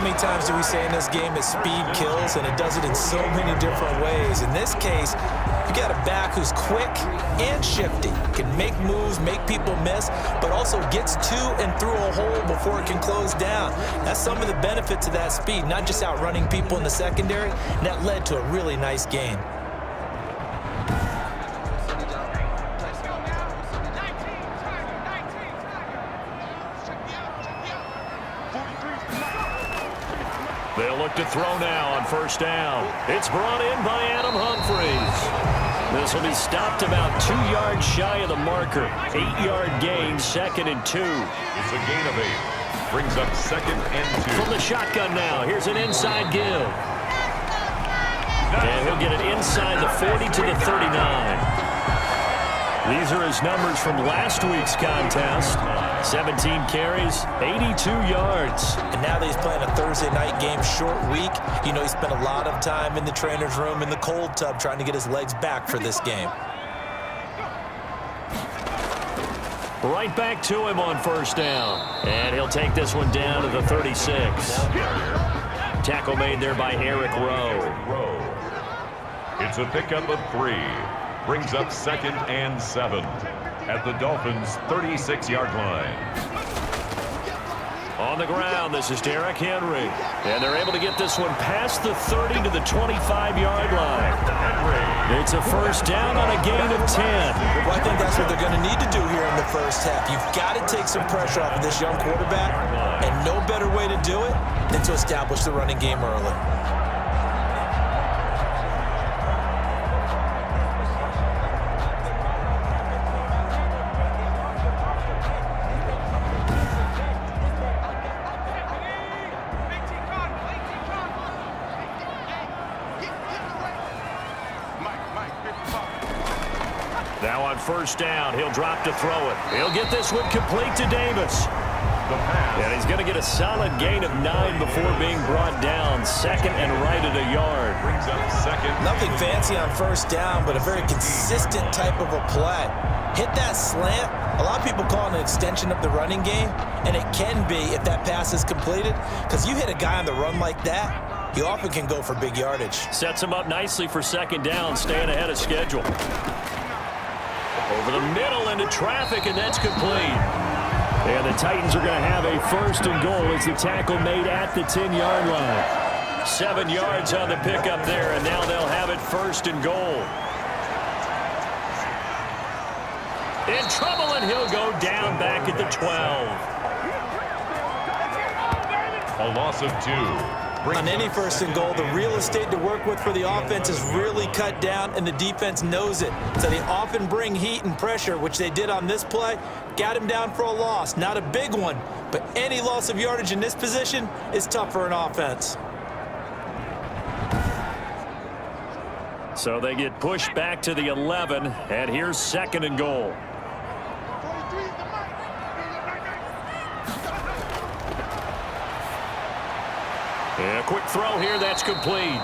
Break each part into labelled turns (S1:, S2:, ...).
S1: many times do we say in this game that speed kills, and it does it in so many different ways. In this case, you got a back who's quick and shifty, can make moves, make people miss, but also gets to and through a hole before it can close down. That's some of the benefits of that speed, not just outrunning people in the secondary, and that led to a really nice game.
S2: They'll look to throw now on first down. It's brought in by Adam Humphries. This will be stopped about 2 yards shy of the marker. 8-yard gain, 2nd and 2.
S3: It's a gain of 8. Brings up 2nd and 2.
S2: From the shotgun now, here's an inside give. And he'll get it inside the 40 to the 39. These are his numbers from last week's contest. 17 carries, 82 yards.
S1: And now that he's playing a Thursday night game, short week, you know he spent a lot of time in the trainer's room in the cold tub trying to get his legs back for this game.
S2: Right back to him on first down. And he'll take this one down to the 36. Tackle made there by Eric Rowe.
S3: It's a pickup of 3. Brings up 2nd and 7 at the Dolphins' 36-yard line.
S2: On the ground, this is Derrick Henry. And they're able to get this one past the 30 to the 25-yard line. It's a first down on a gain of 10.
S1: Well, I think that's what they're going to need to do here in the first half. You've got to take some pressure off of this young quarterback, and no better way to do it than to establish the running game early.
S2: Now on first down, he'll drop to throw it. He'll get this one complete to Davis. And he's going to get a solid gain of 9 before being brought down. 2nd and right at a yard.
S3: Brings up 2nd.
S1: Nothing fancy on first down, but a very consistent type of a play. Hit that slant. A lot of people call it an extension of the running game, and it can be if that pass is completed, because you hit a guy on the run like that, you often can go for big yardage.
S2: Sets him up nicely for 2nd down, staying ahead of schedule. Over the middle into traffic, and that's complete. And the Titans are going to have a 1st and goal as the tackle made at the 10-yard line. 7 yards on the pickup there, and now they'll have it 1st and goal. In trouble, and he'll go down back at the 12.
S3: A loss of 2.
S1: On any 1st and goal, the real estate to work with for the offense is really cut down, and the defense knows it. So they often bring heat and pressure, which they did on this play. Got him down for a loss. Not a big one, but any loss of yardage in this position is tough for an offense.
S2: So they get pushed back to the 11, and here's 2nd and goal. And a quick throw here, that's complete.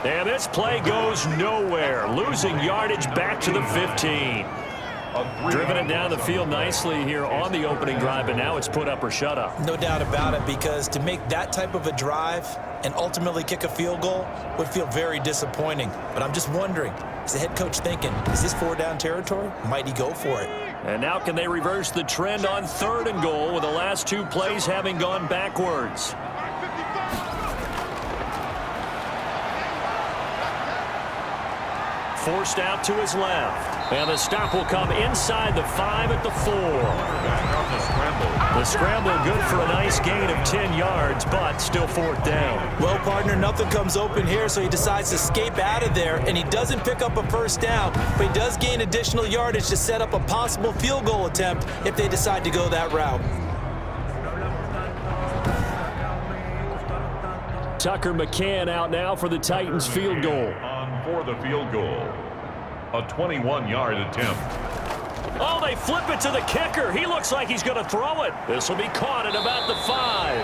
S2: And this play goes nowhere, losing yardage back to the 15. Driven it down the field nicely here on the opening drive, but now it's put up or shut up.
S1: No doubt about it, because to make that type of a drive and ultimately kick a field goal would feel very disappointing. But I'm just wondering, is the head coach thinking, is this 4-down territory? Might he go for it?
S2: And now can they reverse the trend on 3rd and goal with the last 2 plays having gone backwards? Forced out to his left. And the stop will come inside the 5 at the 4. The scramble good for a nice gain of 10 yards, but still 4th down.
S1: Well, partner, nothing comes open here, so he decides to escape out of there, and he doesn't pick up a 1st down, but he does gain additional yardage to set up a possible field goal attempt if they decide to go that route.
S2: Tucker McCann out now for the Titans field goal.
S3: On for the field goal. A 21-yard attempt.
S2: Oh, they flip it to the kicker. He looks like he's going to throw it. This will be caught at about the 5.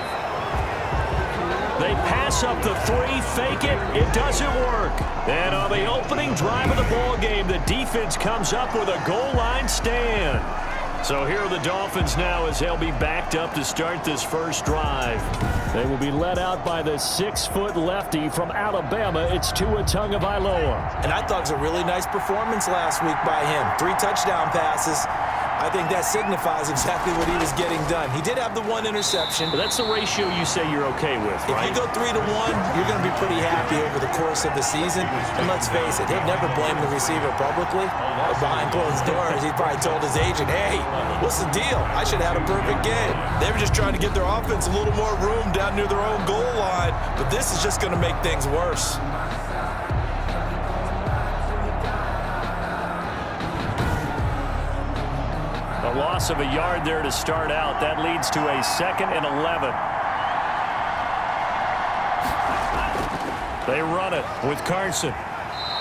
S2: They pass up the 3, fake it. It doesn't work. And on the opening drive of the ball game, the defense comes up with a goal line stand. So here are the Dolphins now as they'll be backed up to start this first drive. They will be led out by the 6-foot lefty from Alabama. It's Tua Tagovailoa.
S1: And I thought it was a really nice performance last week by him. 3 touchdown passes. I think that signifies exactly what he was getting done. He did have the 1 interception.
S2: But that's the ratio you say you're okay with, right?
S1: If you go 3-1, you're going to be pretty happy over the course of the season. And let's face it, he'd never blame the receiver publicly. But behind closed doors, he probably told his agent, hey, what's the deal? I should have had a perfect game. They were just trying to get their offense a little more room down near their own goal line. But this is just going to make things worse.
S2: A loss of a yard there to start out. That leads to a 2nd and 11. They run it with Carson.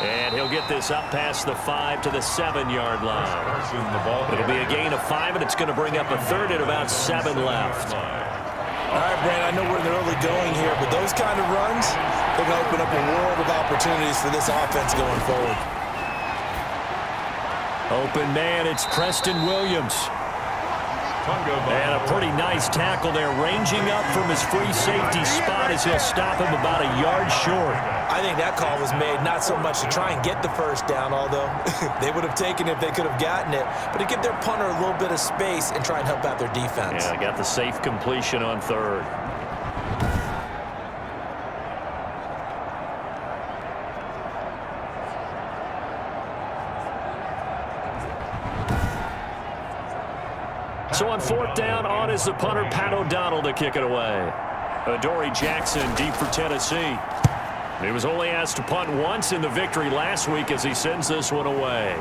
S2: And he'll get this up past the 5 to the 7-yard line. It'll be a gain of 5, and it's going to bring up a 3rd and about 7 left.
S1: All right, Brand, I know we're in the early going here, but those kind of runs, they're going to open up a world of opportunities for this offense going forward.
S2: Open man, it's Preston Williams. And a pretty nice tackle there, ranging up from his free safety spot as he'll stop him about a yard short.
S1: I think that call was made not so much to try and get the first down, although they would have taken it if they could have gotten it, but to give their punter a little bit of space and try and help out their defense.
S2: Yeah, got the safe completion on 3rd. So on 4th down, on is the punter, Pat O'Donnell, to kick it away. Adoree Jackson deep for Tennessee. He was only asked to punt once in the victory last week as he sends this one away.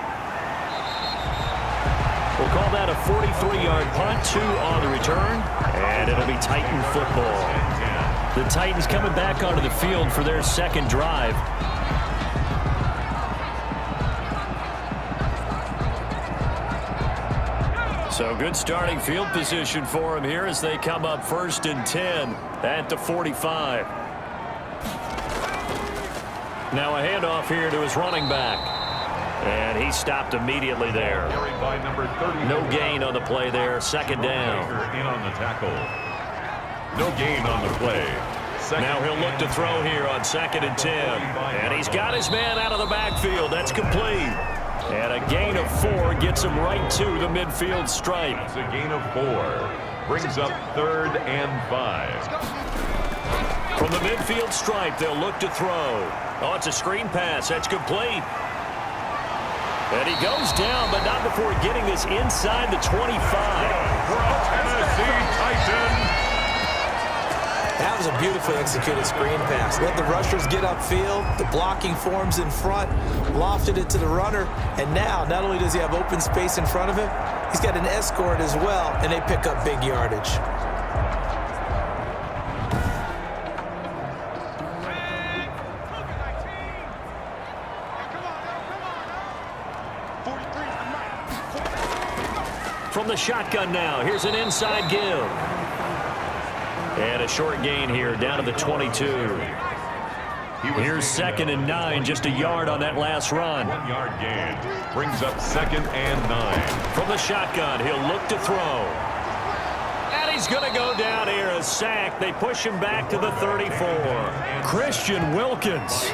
S2: We'll call that a 43-yard punt, 2 on the return, and it'll be Titan football. The Titans coming back onto the field for their 2nd drive. So good starting field position for them here as they come up 1st and 10 at the 45. Now a handoff here to his running back. And he stopped immediately there. No gain on the play there. 2nd down.
S3: In on the tackle. No gain on the play.
S2: Now he'll look to throw here on 2nd and 10. And he's got his man out of the backfield. That's complete. And a gain of 4 gets him right to the midfield stripe.
S3: It's a gain of 4. Brings up 3rd and 5.
S2: From the midfield stripe, they'll look to throw. Oh, it's a screen pass. That's complete. And he goes down, but not before getting this inside the 25.
S3: Tennessee Titan.
S1: That was a beautifully executed screen pass. Let the rushers get upfield. The blocking forms in front. Lofted it to the runner. And now, not only does he have open space in front of him, he's got an escort as well, and they pick up big yardage.
S2: From the shotgun now, here's an inside give. And a short gain here down to the 22. Here's 2nd and 9, just a yard on that last run.
S3: 1-yard gain. Brings up 2nd and 9.
S2: From the shotgun, he'll look to throw. And he's going to go down here, a sack. They push him back to the 34. Christian Wilkins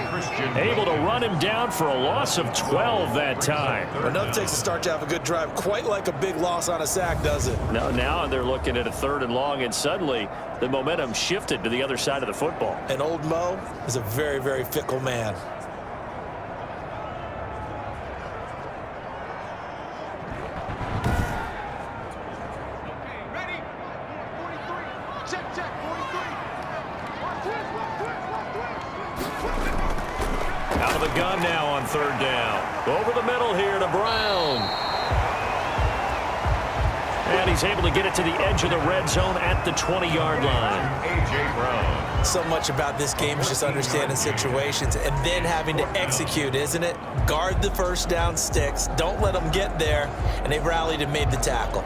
S2: able to run him down for a loss of 12 that time.
S1: Enough takes to start to have a good drive, quite like a big loss on a sack, does it?
S2: Now they're looking at a 3rd and long, and suddenly the momentum shifted to the other side of the football.
S1: And old Mo is a very, very fickle man.
S2: Out of the gun now on 3rd down. Over the middle here to Brown. And he's able to get it to the edge of the red zone at the 20-yard line.
S3: A.J. Brown.
S1: So much about this game is just understanding situations and then having to execute, isn't it? Guard the first down sticks. Don't let them get there. And they rallied and made the tackle.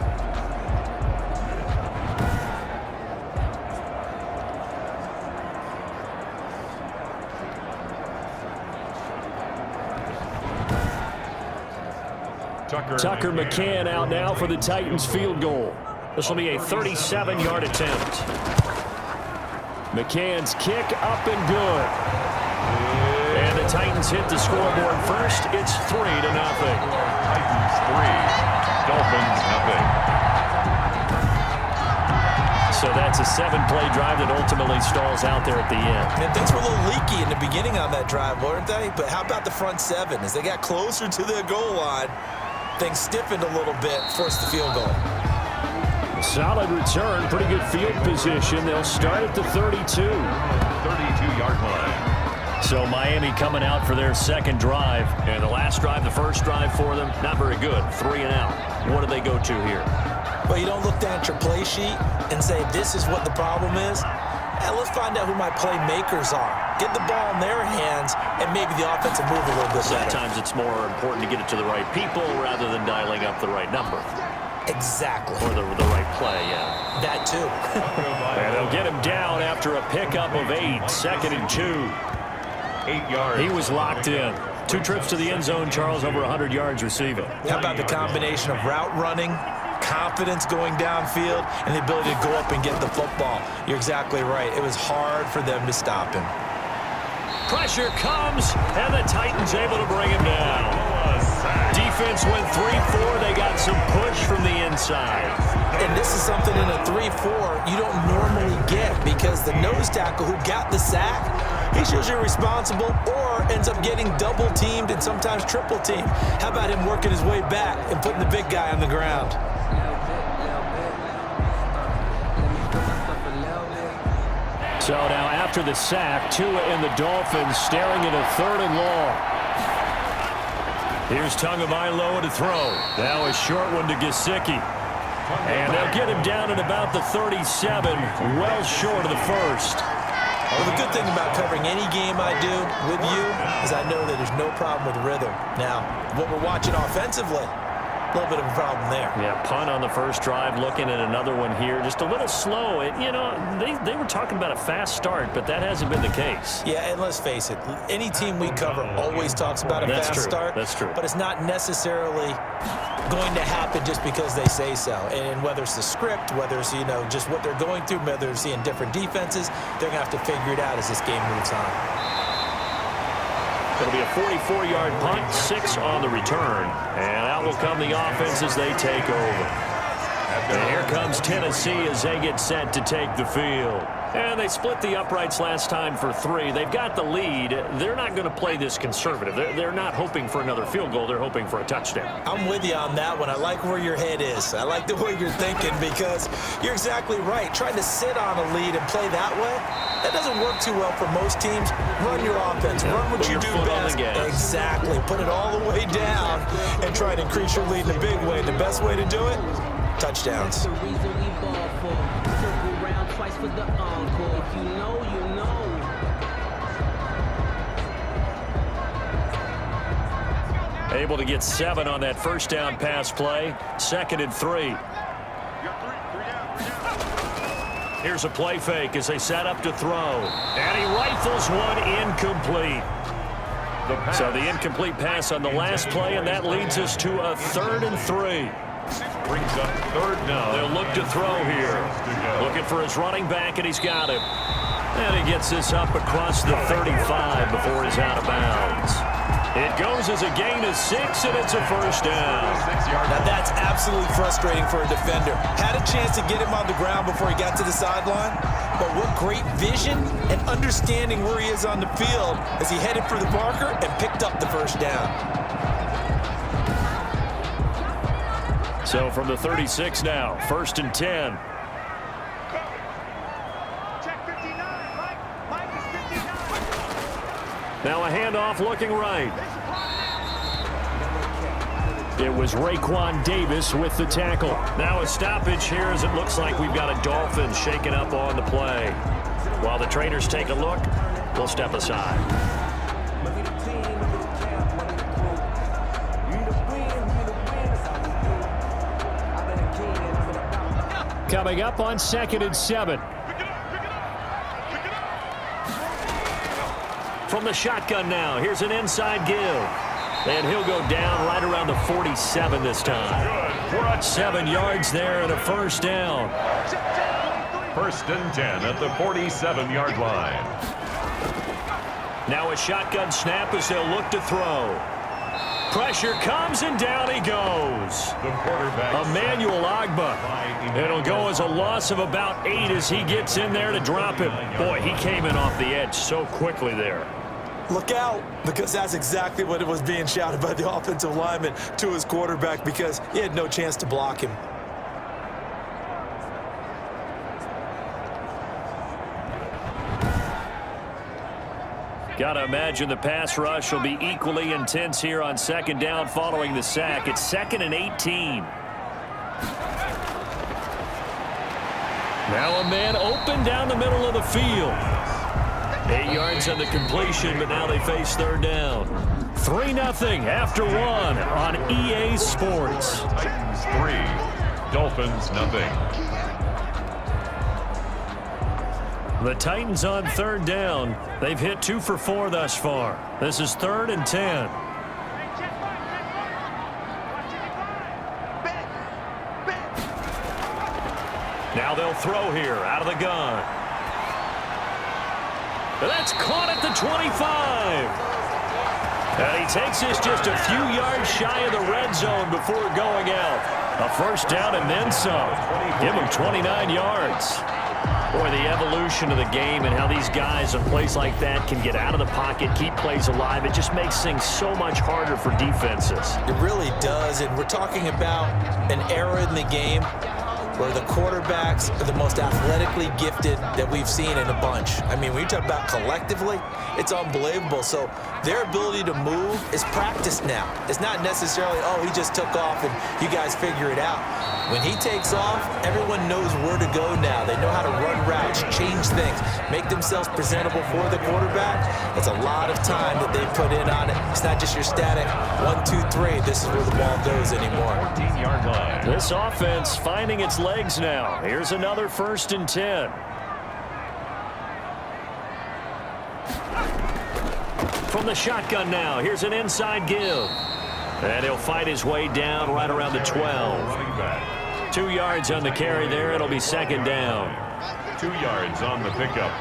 S2: Tucker McCann out now for the Titans field goal. This will be a 37-yard attempt. McCann's kick up and good. And the Titans hit the scoreboard first. It's 3-0.
S3: Titans 3, Dolphins nothing.
S2: So that's a 7-play drive that ultimately stalls out there at the end.
S1: And things were a little leaky in the beginning on that drive, weren't they? But how about the front seven? As they got closer to the goal line, things stiffened a little bit, forced the field goal.
S2: Solid return, pretty good field position. They'll start at the 32.
S3: 32-yard line.
S2: So Miami coming out for their second drive. And the last drive, the first drive for them, not very good. 3 and out. What do they go to here?
S1: Well, you don't look down at your play sheet and say, this is what the problem is. Let's find out who my playmakers are. Get the ball in their hands, and maybe the offense will move a little bit better.
S2: Sometimes it's more important to get it to the right people rather than dialing up the right number.
S1: Exactly.
S2: Or the right play, yeah.
S1: That too.
S2: And they'll get him down after a pickup of 8, 2nd and 2.
S3: 8 yards.
S2: He was locked in. 2 trips to the end zone, Charles, over 100 yards receiving.
S1: How about the combination of route running, confidence going downfield, and the ability to go up and get the football? You're exactly right. It was hard for them to stop him.
S2: Pressure comes, and the Titans able to bring him down. Defense went 3-4. They got some push from the inside.
S1: And this is something in a 3-4 you don't normally get, because the nose tackle who got the sack, he's usually responsible or ends up getting double teamed and sometimes triple teamed. How about him working his way back and putting the big guy on the ground?
S2: So now after the sack, Tua and the Dolphins staring at a 3rd and long. Here's Tagovailoa to throw. Now a short one to Gesicki. And they'll get him down at about the 37, well short of the first.
S1: Well, the good thing about covering any game I do with you is I know that there's no problem with rhythm. Now, what we're watching offensively, a little bit of a problem there.
S2: Yeah, punt on the first drive, looking at another one here. Just a little slow. You know, they were talking about a fast start, but that hasn't been the case.
S1: Yeah, and let's face it, any team we cover always talks about a fast start.
S2: That's true.
S1: But it's not necessarily going to happen just because they say so. And whether it's the script, whether it's, just what they're going through, whether they're seeing different defenses, they're going to have to figure it out as this game moves on.
S2: It'll be a 44-yard punt, 6 on the return. And out will come the offense as they take over. And here comes Tennessee as they get set to take the field. And they split the uprights last time for 3. They've got the lead. They're not going to play this conservative. They're not hoping for another field goal. They're hoping for a touchdown.
S1: I'm with you on that one. I like where your head is. I like the way you're thinking, because you're exactly right. Trying to sit on a lead and play that way, that doesn't work too well for most teams. Run your offense. Run what you do best. Exactly. Put it all the way down and try to increase your lead in a big way. The best way to do it, touchdowns.
S2: Able to get 7 on that first down pass play. 2nd and 3. Here's a play fake as they set up to throw. And he rifles one incomplete. So the incomplete pass on the last play, and that leads us to a 3rd and 3.
S3: Brings up 3rd down.
S2: They'll look to throw here. Looking for his running back, and he's got him. And he gets this up across the 35 before he's out of bounds. It goes as a gain of 6, and it's a first down.
S1: Now that's absolutely frustrating for a defender. Had a chance to get him on the ground before he got to the sideline, but what great vision and understanding where he is on the field as he headed for the Parker and picked up the first down.
S2: So from the 36 now, 1st and 10. Now a handoff looking right. It was Raekwon Davis with the tackle. Now a stoppage here as it looks like we've got a Dolphin shaking up on the play. While the trainers take a look, we'll step aside. Coming up on 2nd and 7. From the shotgun now, here's an inside give. And he'll go down right around the 47 this time. 7 yards there and a first down.
S3: 1st and 10 at the 47-yard line.
S2: Now a shotgun snap as they'll look to throw. Pressure comes and down he goes.
S3: The quarterback,
S2: Emmanuel Agba. It'll go as a loss of about 8 as he gets in there to drop him. Boy, he came in off the edge so quickly there.
S1: Look out, because that's exactly what it was being shouted by the offensive lineman to his quarterback, because he had no chance to block him.
S2: Got to imagine the pass rush will be equally intense here on 2nd down following the sack. It's 2nd and 18. Now a man open down the middle of the field. 8 yards on the completion, but now they face 3rd down. 3-0 after 1 on EA Sports.
S3: Titans 3, Dolphins nothing.
S2: The Titans on 3rd down. They've hit 2 for 4 thus far. This is 3rd and 10. Now they'll throw here out of the gun. That's caught at the 25. And he takes this just a few yards shy of the red zone before going out. A first down and then some. Give him 29 yards. Boy, the evolution of the game and how these guys in plays like that can get out of the pocket, keep plays alive, it just makes things so much harder for defenses.
S1: It really does, and we're talking about an era in the game where the quarterbacks are the most athletically gifted that we've seen in a bunch. I mean, when you talk about collectively, it's unbelievable. So their ability to move is practiced now. It's not necessarily, oh, he just took off and you guys figure it out. When he takes off, everyone knows where to go now. They know how to run routes, change things, make themselves presentable for the quarterback. It's a lot of time that they put in on it. It's not just your static 1, 2, 3. This is where the ball goes anymore.
S3: 14-yard line.
S2: This offense finding its legs now. Here's another 1st and 10. From the shotgun now, here's an inside give. And he'll fight his way down right around the 12. 2 yards on the carry there. It'll be 2nd down.
S3: 2 yards on the pickup.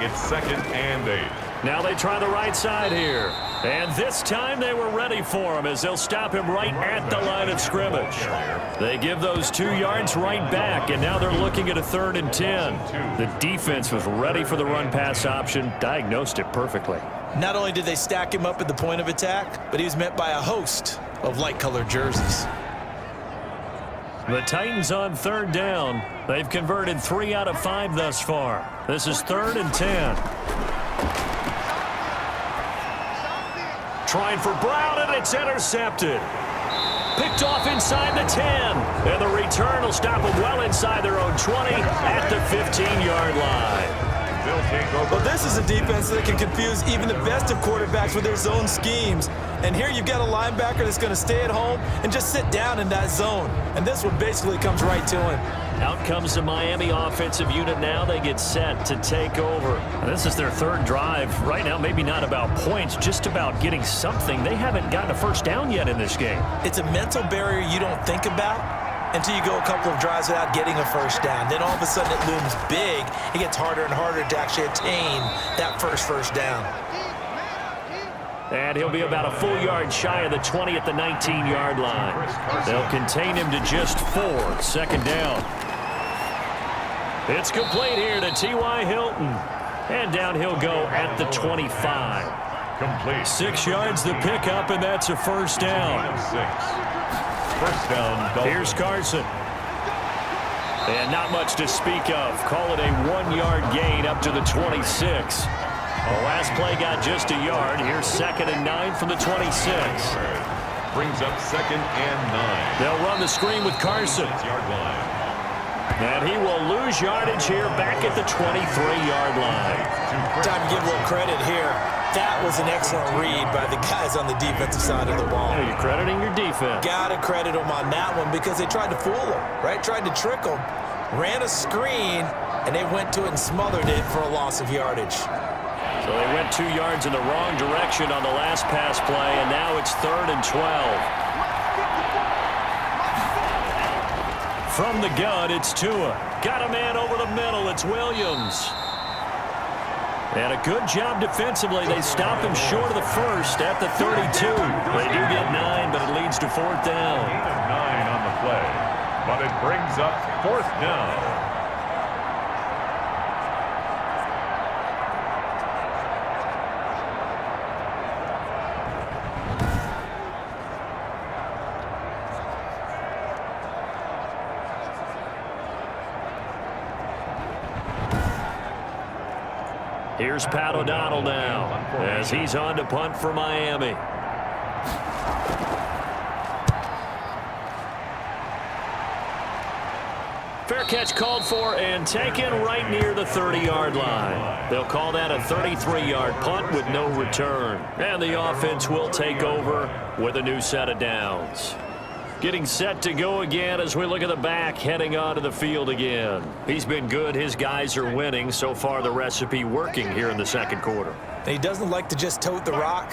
S3: It's 2nd and 8.
S2: Now they try the right side here. And this time they were ready for him as they'll stop him right at the line of scrimmage. They give those 2 yards right back, and now they're looking at a 3rd and 10. The defense was ready for the run-pass option, diagnosed it perfectly.
S1: Not only did they stack him up at the point of attack, but he was met by a host of light-colored jerseys.
S2: The Titans on 3rd down. They've converted 3 out of 5 thus far. This is 3rd and 10. Trying for Brown, and it's intercepted. Picked off inside the 10. And the return will stop them well inside their own 20 at the 15-yard line.
S1: Well, this is a defense that can confuse even the best of quarterbacks with their zone schemes. And here you've got a linebacker that's going to stay at home and just sit down in that zone. And this one basically comes right to him.
S2: Out comes the Miami offensive unit now. They get set to take over. And this is their 3rd drive. Right now, maybe not about points, just about getting something. They haven't gotten a first down yet in this game.
S1: It's a mental barrier you don't think about until you go a couple of drives without getting a first down. Then all of a sudden it looms big. It gets harder and harder to actually attain that first down.
S2: And he'll be about a full yard shy of the 20 at the 19-yard line. They'll contain him to just 4. 2nd down. It's complete here to T.Y. Hilton. And down he'll go at the 25.
S3: Complete.
S2: 6 yards the pickup, and that's a first down.
S3: 1st down, Dolphin.
S2: Here's Carson. And not much to speak of. Call it a 1-yard gain up to the 26. The last play got just a yard. Here's 2nd and 9 from the 26.
S3: Brings up 2nd and 9.
S2: They'll run the screen with Carson.
S3: 6-yard line.
S2: And he will lose yardage here back at the 23-yard line.
S1: Time to give a little credit here. That was an excellent read by the guys on the defensive side of the ball.
S2: Yeah, you're crediting your defense.
S1: Got to credit them on that one because they tried to fool them, right? Tried to trick them, ran a screen, and they went to it and smothered it for a loss of yardage.
S2: So they went 2 yards in the wrong direction on the last pass play, and now it's 3rd and 12. From the gun, it's Tua. Got a man over the middle. It's Williams. And a good job defensively. They stop him short of the first at the 32. They do get 9, but it leads to 4th down.
S3: 8 of 9 on the play, but it brings up 4th down.
S2: Here's Pat O'Donnell now as he's on to punt for Miami. Fair catch called for and taken right near the 30-yard line. They'll call that a 33-yard punt with no return. And the offense will take over with a new set of downs. Getting set to go again as we look at the back heading onto the field again. He's been good. His guys are winning. So far, the recipe working here in the second quarter.
S1: He doesn't like to just tote the rock.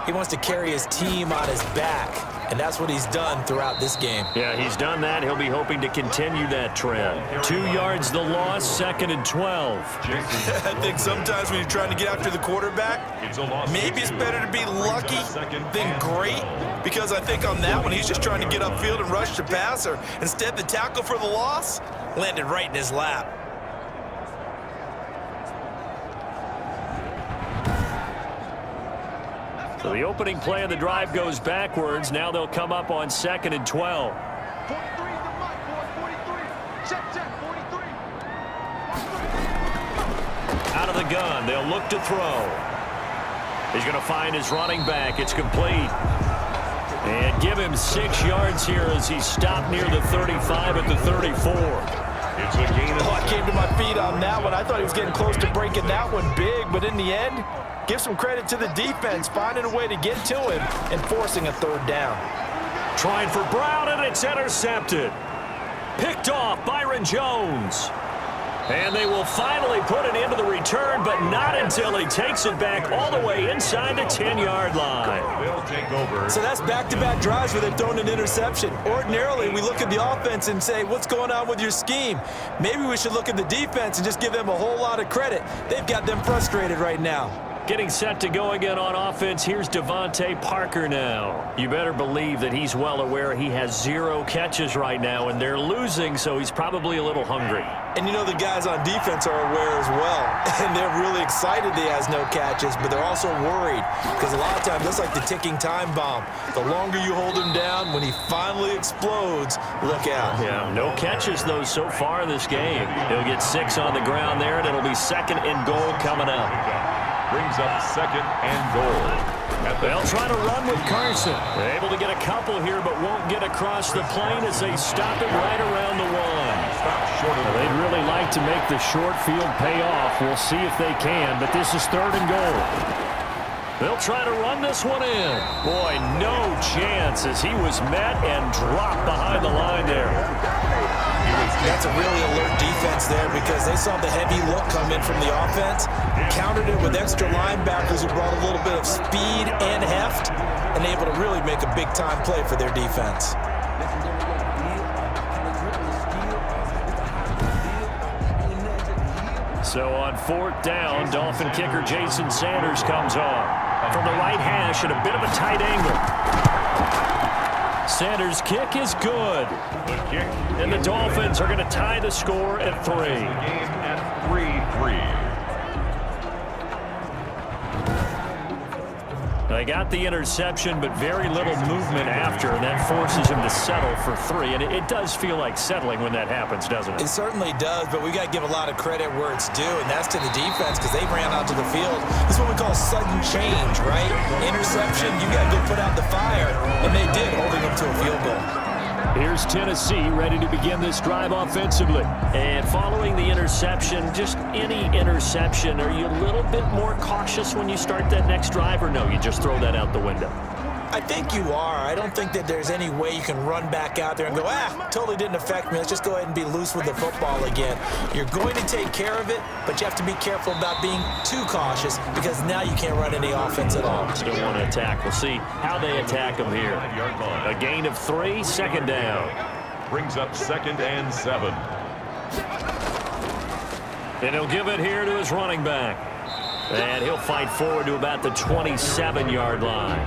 S1: He wants to carry his team on his back, and that's what he's done throughout this game.
S2: Yeah, he's done that. He'll be hoping to continue that trend. 2 yards the loss, 2nd and 12.
S1: I think sometimes when you're trying to get after the quarterback, maybe it's better to be lucky than great, because I think on that one, he's just trying to get upfield and rush the passer. Instead, the tackle for the loss landed right in his lap.
S2: So the opening play of the drive goes backwards. Now they'll come up on 2nd and 12. Out of the gun, they'll look to throw. He's going to find his running back. It's complete. And give him 6 yards here as he's stopped near the 35 at the 34.
S3: It's a gain.
S1: I came to my feet on that one. I thought he was getting close to breaking that one big, but in the end, give some credit to the defense, finding a way to get to him and forcing a 3rd down.
S2: Trying for Brown, and it's intercepted. Picked off Byron Jones. And they will finally put it into the return, but not until he takes it back all the way inside the 10-yard line.
S3: They'll take over.
S1: So that's back-to-back drives where they've thrown an interception. Ordinarily, we look at the offense and say, what's going on with your scheme? Maybe we should look at the defense and just give them a whole lot of credit. They've got them frustrated right now.
S2: Getting set to go again on offense. Here's Devonte Parker now. You better believe that he's well aware he has 0 catches right now, and they're losing, so he's probably a little hungry.
S1: And you know the guys on defense are aware as well. And they're really excited he has no catches, but they're also worried because a lot of times that's like the ticking time bomb. The longer you hold him down, when he finally explodes, look out.
S2: Yeah, no catches, though, so far in this game. He'll get 6 on the ground there, and it'll be 2nd and goal coming up.
S3: Brings up 2nd and goal.
S2: They'll try to run with Carson. They're able to get a couple here, but won't get across the plane as they stop it right around the 1. They'd really like to make the short field pay off. We'll see if they can, but this is 3rd and goal. They'll try to run this one in. Boy, no chance as he was met and dropped behind the line there.
S1: That's a really alert defense there because they saw the heavy look come in from the offense, countered it with extra linebackers who brought a little bit of speed and heft, and able to really make a big-time play for their defense.
S2: So on 4th down, Dolphin kicker Jason Sanders comes on. From the right hash at a bit of a tight angle. Sanders' kick is good. And the Dolphins are going to tie the score at 3.
S3: The game at 3-3.
S2: They got the interception, but very little movement after, and that forces him to settle for 3. And it does feel like settling when that happens, doesn't it?
S1: It certainly does, but we got to give a lot of credit where it's due, and that's to the defense because they ran out to the field. This is what we call sudden change, right? Interception, you got to go put out the fire, and they did, holding them to a field goal.
S2: Here's Tennessee ready to begin this drive offensively. And following the interception, just any interception, are you a little bit more cautious when you start that next drive, or no, you just throw that out the window?
S1: I think you are. I don't think that there's any way you can run back out there and go, totally didn't affect me. Let's just go ahead and be loose with the football again. You're going to take care of it, but you have to be careful about being too cautious because now you can't run any offense at all.
S2: Still want to attack. We'll see how they attack him here. A gain of 3, second down.
S3: Brings up 2nd and 7.
S2: And he'll give it here to his running back. And he'll fight forward to about the 27-yard line.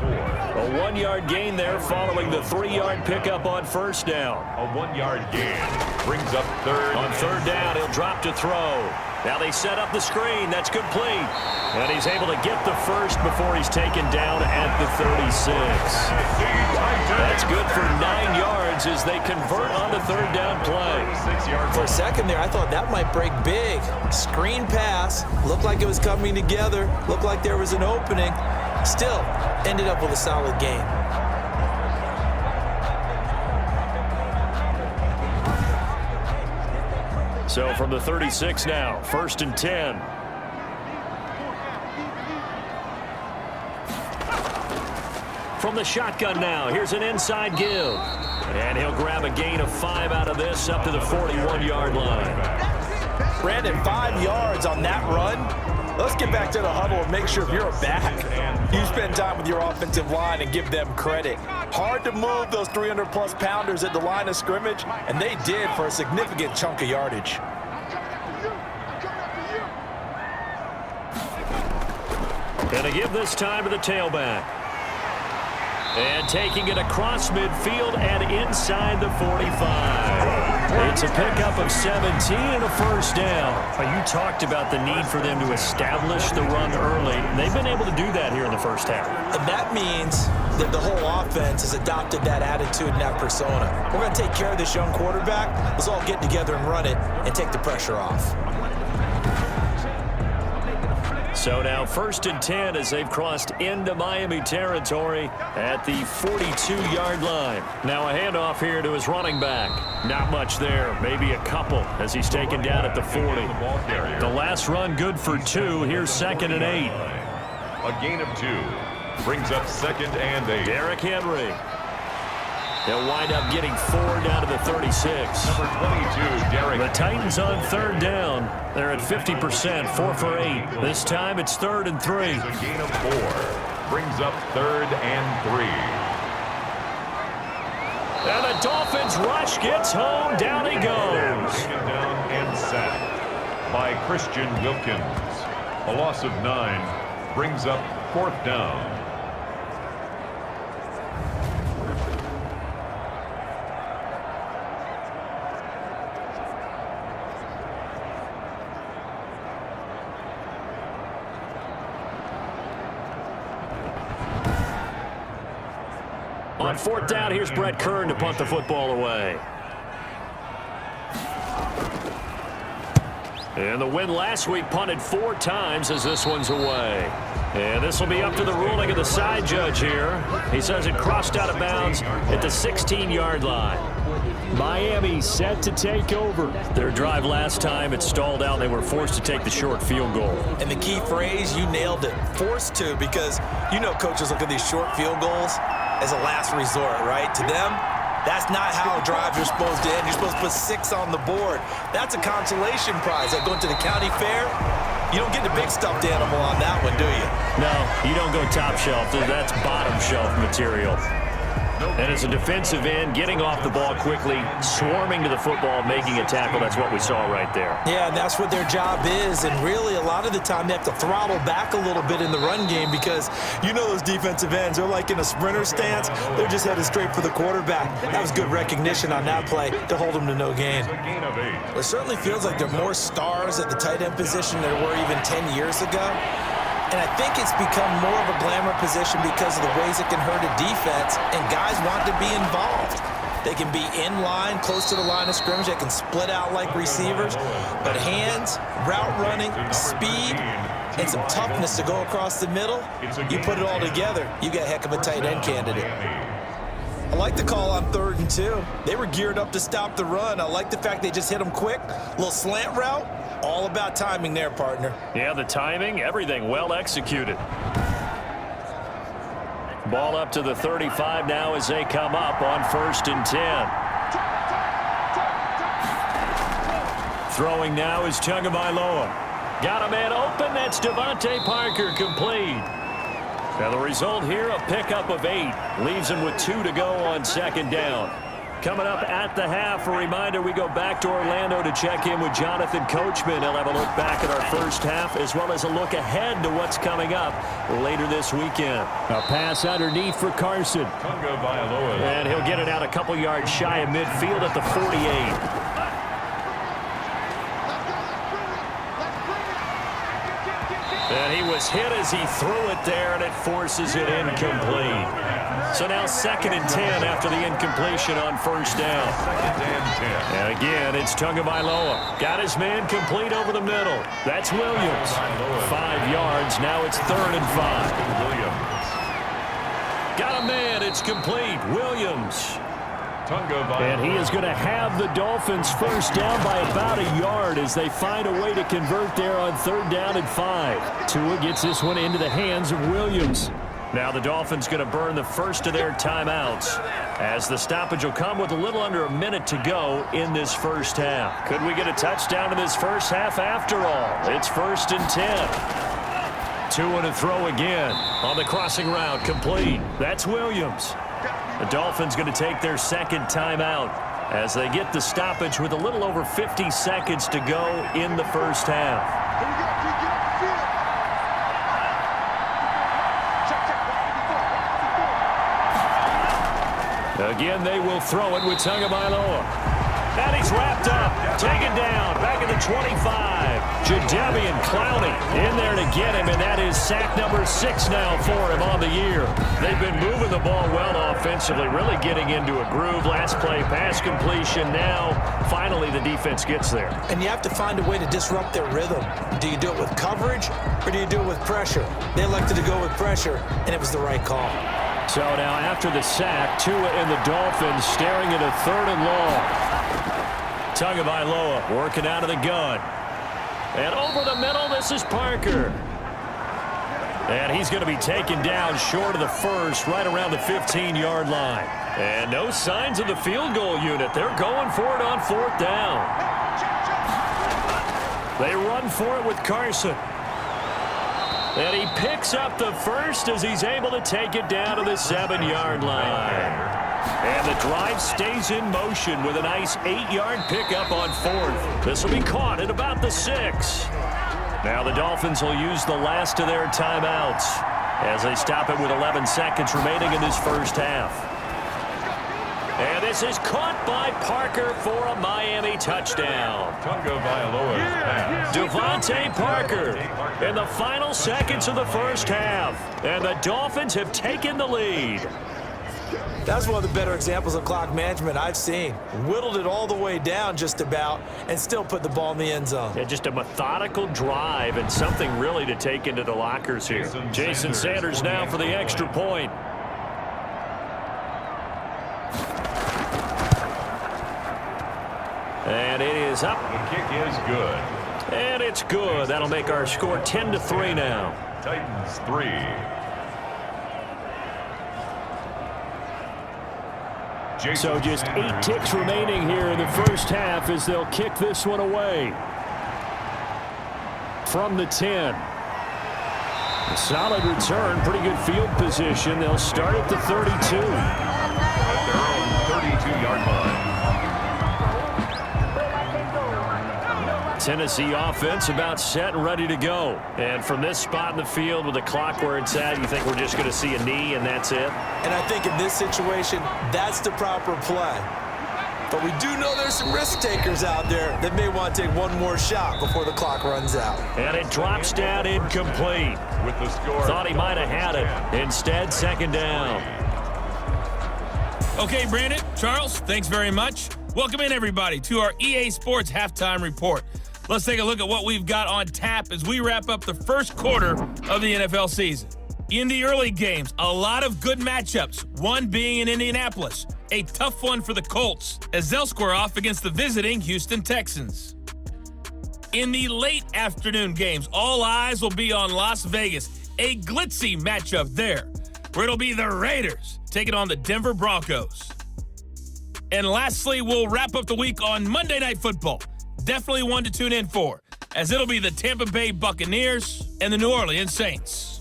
S2: A 1-yard gain there following the 3-yard pickup on first down.
S3: A 1-yard gain brings up 3rd.
S2: On third down, he'll drop to throw. Now they set up the screen. That's complete. And he's able to get the first before he's taken down at the 36. That's good for 9 yards as they convert on the third down play.
S1: For a second there, I thought that might break big. Screen pass. Looked like it was coming together. Looked like there was an opening. Still, ended up with a solid gain.
S2: So from the 36 now, 1st and 10. From the shotgun now, here's an inside give. And he'll grab a gain of 5 out of this up to the 41-yard line.
S1: Brandon, 5 yards on that run. Let's get back to the huddle and make sure if you're a back, you spend time with your offensive line and give them credit. Hard to move those 300-plus pounders at the line of scrimmage, and they did for a significant chunk of yardage.
S2: And to give this time to the tailback. And taking it across midfield and inside the 45. It's a pickup of 17 and a first down. You talked about the need for them to establish the run early. They've been able to do that here in the first half.
S1: And that means that the whole offense has adopted that attitude and that persona. We're going to take care of this young quarterback. Let's all get together and run it and take the pressure off.
S2: So now 1st and 10 as they've crossed into Miami territory at the 42-yard line. Now a handoff here to his running back. Not much there, maybe a couple as he's taken down at the 40. The last run good for 2. Here's 2nd and 8.
S3: A gain of 2 brings up 2nd and 8.
S2: Derrick Henry. They'll wind up getting 4 down to the 36.
S3: Number 22, Derrick.
S2: The Titans on third down. They're at 50%, 4 for 8. This time it's 3rd and 3.
S3: A gain of 4 brings up 3rd and 3.
S2: And the Dolphins rush gets home. Down he goes.
S3: Taken down and sacked by Christian Wilkins. A loss of 9 brings up 4th down.
S2: On 4th down, here's Brett Kern to punt the football away. And the win last week punted 4 times as this one's away. And this will be up to the ruling of the side judge here. He says it crossed out of bounds at the 16-yard line. Miami set to take over. Their drive last time, it stalled out. They were forced to take the short field goal.
S1: And the key phrase, you nailed it, forced to, because you know coaches look at these short field goals as a last resort, right? To them, that's not how drives are supposed to end. You're supposed to put 6 on the board. That's a consolation prize. Like going to the county fair, you don't get the big stuffed animal on that one, do you?
S2: No, you don't go top shelf. That's bottom shelf material. And as a defensive end, getting off the ball quickly, swarming to the football, making a tackle, that's what we saw right there.
S1: Yeah, and that's what their job is. And really, a lot of the time, they have to throttle back a little bit in the run game because you know those defensive ends, they're like in a sprinter stance. They're just headed straight for the quarterback. That was good recognition on that play to hold them to no gain. It certainly feels like there are more stars at the tight end position than there were even 10 years ago. And I think it's become more of a glamour position because of the ways it can hurt a defense, and guys want to be involved. They can be in line, close to the line of scrimmage. They can split out like receivers. But hands, route running, speed, and some toughness to go across the middle, you put it all together, you got a heck of a tight end candidate. I like the call on 3rd and 2. They were geared up to stop the run. I like the fact they just hit them quick. A little slant route. All about timing there, partner.
S2: Yeah, the timing, everything well executed. Ball up to the 35 now as they come up on 1st and 10. Throwing now is Tagovailoa. Got a man open. That's Devonte Parker, complete. Now the result here, a pickup of 8. Leaves him with 2 to go on 2nd down. Coming up at the half, a reminder, we go back to Orlando to check in with Jonathan Coachman. He'll have a look back at our first half as well as a look ahead to what's coming up later this weekend. A pass underneath for Carson. And he'll get it out a couple yards shy of midfield at the 48. And he was hit as he threw it there, and it forces it incomplete. So now 2nd and 10 after the incompletion on 1st down.
S3: 2nd and 10.
S2: And again, it's Tagovailoa. Got his man complete over the middle. That's Williams. 5 yards. Now it's 3rd and 5. Got a man. It's complete. Williams. And he is going to have the Dolphins first down by about a yard as they find a way to convert there on 3rd down and 5. Tua gets this one into the hands of Williams. Now the Dolphins going to burn the first of their timeouts as the stoppage will come with a little under a minute to go in this first half. Could we get a touchdown in this first half after all? It's 1st and 10. Tua to throw again on the crossing route, complete. That's Williams. The Dolphins going to take their 2nd timeout as they get the stoppage with a little over 50 seconds to go in the first half. Again, they will throw it with Tagovailoa. And he's wrapped up, taken down, back at the 25. Jadeveon Clowney in there to get him, and that is sack number 6 now for him on the year. They've been moving the ball well offensively, really getting into a groove. Last play, pass completion. Now, finally, the defense gets there.
S1: And you have to find a way to disrupt their rhythm. Do you do it with coverage, or do you do it with pressure? They elected to go with pressure, and it was the right call.
S2: So now after the sack, Tua and the Dolphins staring at a 3rd and long. Tagovailoa working out of the gun. And over the middle, this is Parker. And he's going to be taken down short of the first, right around the 15-yard line. And no signs of the field goal unit. They're going for it on 4th down. They run for it with Carson. And he picks up the first as he's able to take it down to the 7-yard line. And the drive stays in motion with a nice 8-yard pickup on 4th. This will be caught at about the 6. Now the Dolphins will use the last of their timeouts as they stop it with 11 seconds remaining in this first half. And this is caught by Parker for a Miami touchdown. Devonte Parker in the final seconds of the first half. And the Dolphins have taken the lead.
S1: That's one of the better examples of clock management I've seen. Whittled it all the way down just about and still put the ball in the end zone.
S2: Yeah, just a methodical drive and something really to take into the lockers here. Jason Sanders now for the extra point. And it is up.
S3: The kick is good.
S2: And it's good. That'll make our score 10-3 now.
S3: Titans 3.
S2: So just 8 ticks remaining here in the first half as they'll kick this one away. From the 10. A solid return, pretty good field position. They'll start at the 32.
S3: At their own 32-yard line.
S2: Tennessee offense about set and ready to go. And from this spot in the field with the clock where it's at, you think we're just going to see a knee and that's it?
S1: And I think in this situation, that's the proper play. But we do know there's some risk takers out there that may want to take one more shot before the clock runs out.
S2: And it drops down incomplete.
S3: With the score.
S2: Thought he might have had it. Instead, 2nd down.
S4: Okay, Brandon, Charles, thanks very much. Welcome in, everybody, to our EA Sports Halftime Report. Let's take a look at what we've got on tap as we wrap up the first quarter of the NFL season. In the early games, a lot of good matchups, one being in Indianapolis. A tough one for the Colts as they'll square off against the visiting Houston Texans. In the late afternoon games, all eyes will be on Las Vegas. A glitzy matchup there where it'll be the Raiders taking on the Denver Broncos. And lastly, we'll wrap up the week on Monday Night Football. Definitely one to tune in for, as it'll be the Tampa Bay Buccaneers and the New Orleans Saints.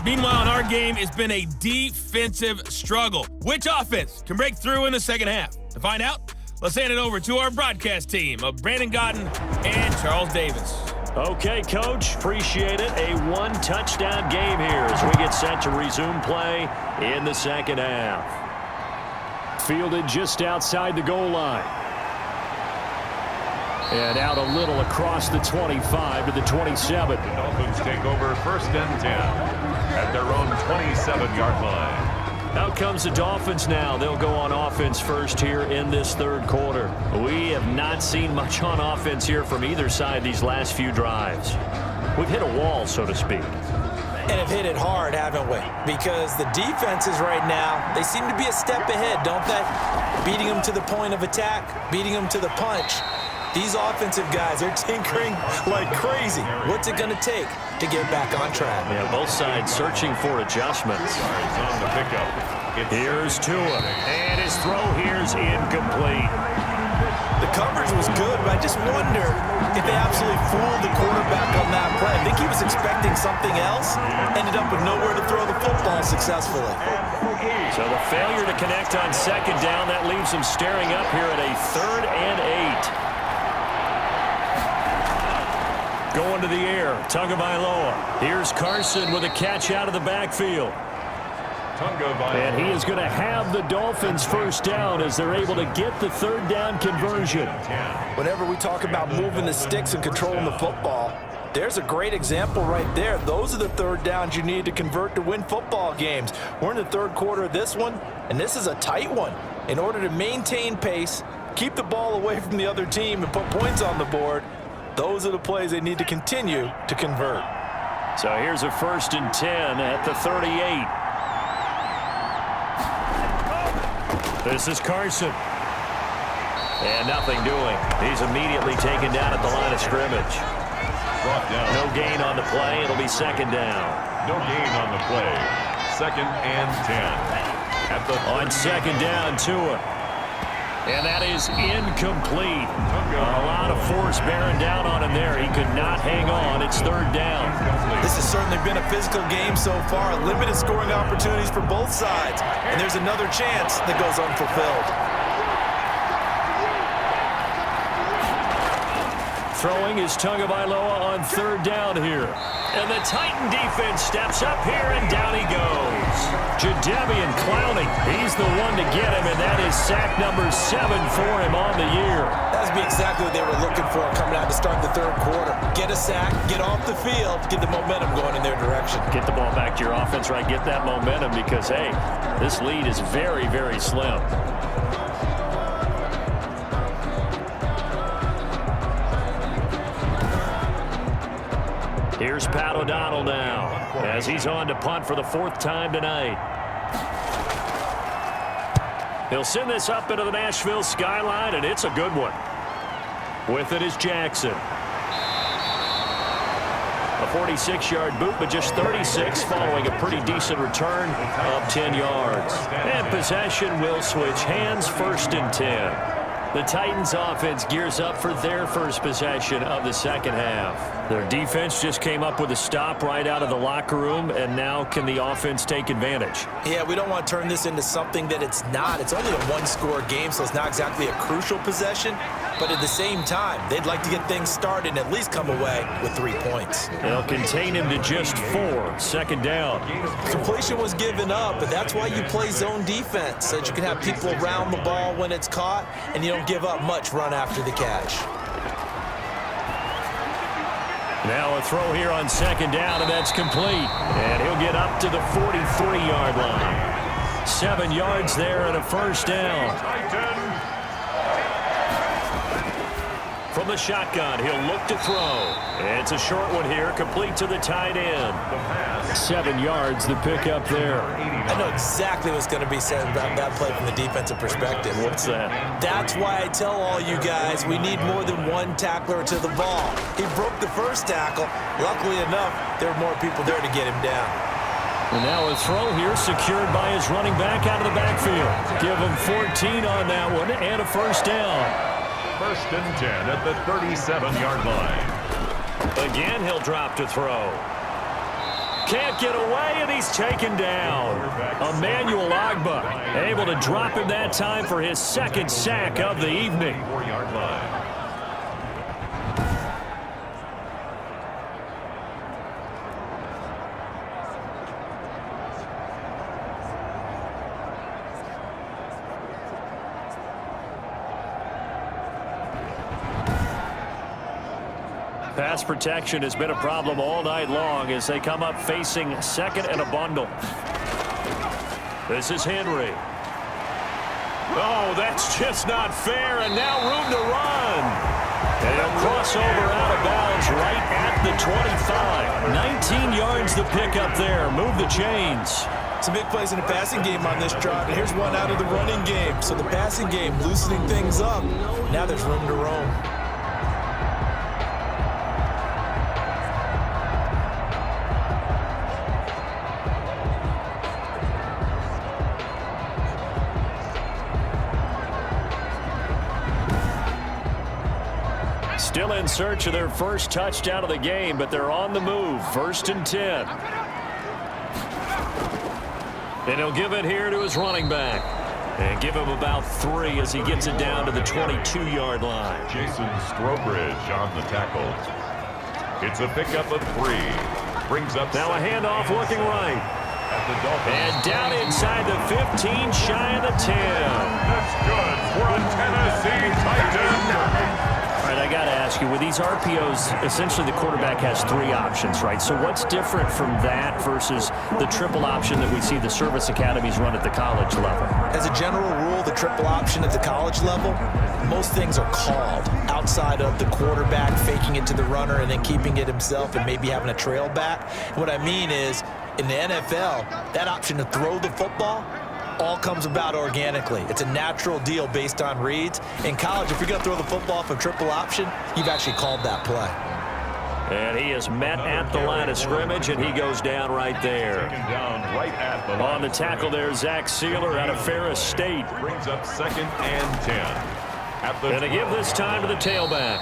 S4: Meanwhile, in our game, it's been a defensive struggle. Which offense can break through in the second half? To find out, let's hand it over to our broadcast team of Brandon Godden and Charles Davis.
S2: Okay, Coach, appreciate it. A one-touchdown game here as we get set to resume play in the second half. Fielded just outside the goal line. And out a little across the 25 to the 27.
S3: The Dolphins take over 1st and 10 at their own 27-yard line.
S2: Out comes the Dolphins now. They'll go on offense first here in this third quarter. We have not seen much on offense here from either side these last few drives. We've hit a wall, so to speak.
S1: And have hit it hard, haven't we? Because the defenses right now, they seem to be a step ahead, don't they? Beating them to the point of attack, beating them to the punch. These offensive guys, they're tinkering like crazy. What's it going to take to get back on track?
S2: Yeah, both sides searching for adjustments.
S3: On the pickup.
S2: Here's Tua, and his throw here's incomplete.
S1: The coverage was good, but I just wonder if they absolutely fooled the quarterback on that play. I think he was expecting something else, ended up with nowhere to throw the football successfully.
S2: So the failure to connect on second down, that leaves him staring up here at a 3rd and 8. Going to the air, Tagovailoa. Here's Carson with a catch out of the backfield. And he is going to have the Dolphins first down as they're able to get the 3rd down conversion.
S1: Whenever we talk about moving the sticks and controlling the football, there's a great example right there. Those are the 3rd downs you need to convert to win football games. We're in the 3rd quarter of this one, and this is a tight one. In order to maintain pace, keep the ball away from the other team, and put points on the board, those are the plays they need to continue to convert.
S2: So here's a 1st and 10 at the 38. This is Carson. And nothing doing. He's immediately taken down at the line of scrimmage.
S3: Brought down.
S2: No gain on the play. It'll be 2nd down.
S3: No gain on the play. 2nd and 10.
S2: On 2nd down, Tua. And that is incomplete. A lot of force bearing down on him there. He could not hang on. It's 3rd down.
S1: This has certainly been a physical game so far. Limited scoring opportunities for both sides. And there's another chance that goes unfulfilled.
S2: Throwing is Tagovailoa on 3rd down here. And the Titan defense steps up here, and down he goes. Jadeveon Clowney, he's the one to get him, and that is sack number 7 for him on the year.
S1: That would be exactly what they were looking for coming out to start the 3rd quarter. Get a sack, get off the field, get the momentum going in their direction.
S2: Get the ball back to your offense, right? Get that momentum because, hey, this lead is very, very slim. Here's Pat O'Donnell now as he's on to punt for the 4th time tonight. He'll send this up into the Nashville skyline, and it's a good one. With it is Jackson. A 46-yard boot, but just 36 following a pretty decent return of 10 yards. And possession will switch hands, 1st and 10. The Titans offense gears up for their first possession of the second half. Their defense just came up with a stop right out of the locker room, and now can the offense take advantage?
S1: Yeah, we don't want to turn this into something that it's not. It's only a one-score game, so it's not exactly a crucial possession. But at the same time, they'd like to get things started and at least come away with 3 points.
S2: They'll contain him to just 4. 2nd down.
S1: Completion was given up, but that's why you play zone defense, so that you can have people around the ball when it's caught, and you don't give up much run after the catch.
S2: Now a throw here on 2nd down, and that's complete. And he'll get up to the 43-yard line. 7 yards there and a 1st down. From the shotgun, he'll look to throw. It's a short one here, complete to the tight end. 7 yards, the pickup there.
S1: I know exactly what's going to be said about that play from the defensive perspective.
S2: What's that?
S1: That's why I tell all you guys we need more than one tackler to the ball. He broke the first tackle. Luckily enough, there were more people there to get him down.
S2: And now a throw here secured by his running back out of the backfield. Give him 14 on that one and a first down.
S3: 1st and 10 at the 37-yard line.
S2: Again, he'll drop to throw. Can't get away, and he's taken down. Emmanuel Agba able to drop him that time for his 2nd sack of the evening.
S3: 4-yard line.
S2: Pass protection has been a problem all night long as they come up facing 2nd and a bundle. This is Henry. Oh, that's just not fair, and now room to run. And he'll cross over out of bounds right at the 25. 19 yards to pick up there. Move the chains.
S1: Some big plays in the passing game on this drive, and here's one out of the running game. So the passing game loosening things up. Now there's room to roam.
S2: Still in search of their first touchdown of the game, but they're on the move. 1st and 10. And he'll give it here to his running back. And give him about 3 as he gets it down to the 22-yard line.
S3: Jason Strobridge on the tackle. It's a pickup of 3. Brings up
S2: now a handoff looking right.
S3: At the Dolphins.
S2: And down inside the 15, shy of the 10.
S3: That's good for a Tennessee Titan.
S2: All right, I got to ask you, with these RPOs, essentially the quarterback has 3 options, right? So what's different from that versus the triple option that we see the service academies run at the college level?
S1: As a general rule, the triple option at the college level, most things are called outside of the quarterback faking it to the runner and then keeping it himself and maybe having a trail back. What I mean is, in the NFL, that option to throw the football all comes about organically. It's a natural deal based on reads. In college, if you're going to throw the football off a triple option, you've actually called that play.
S2: And he is met at the line of scrimmage, and he goes down right there.
S3: Down right at the
S2: on the tackle there, Zach Sealer out of Ferris State.
S3: Brings up 2nd and 10.
S2: And they give this time to the tailback.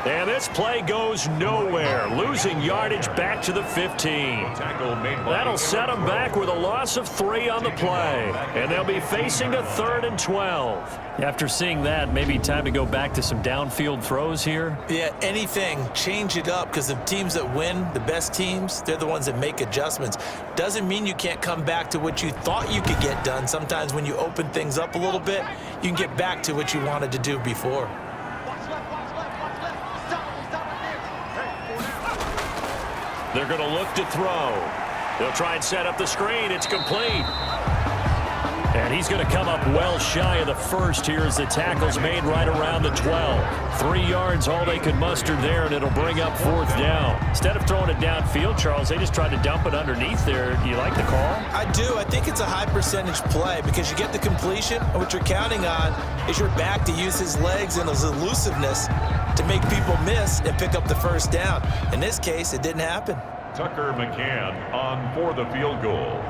S2: And this play goes nowhere, losing yardage back to the 15. That'll set them back with a loss of 3 on the play. And they'll be facing a 3rd and 12. After seeing that, maybe time to go back to some downfield throws here.
S1: Yeah, anything, change it up, because the teams that win, the best teams, they're the ones that make adjustments. Doesn't mean you can't come back to what you thought you could get done. Sometimes when you open things up a little bit, you can get back to what you wanted to do before.
S2: They're going to look to throw. They'll try and set up the screen. It's complete. And he's going to come up well shy of the 1st here as the tackle's made right around the 12. 3 yards, all they could muster there, and it'll bring up 4th down. Instead of throwing it downfield, Charles, they just tried to dump it underneath there. Do you like the call?
S1: I do. I think it's a high percentage play because you get the completion, and what you're counting on is your back to use his legs and his elusiveness to make people miss and pick up the 1st down. In this case, it didn't happen.
S3: Tucker McCann on for the field goal.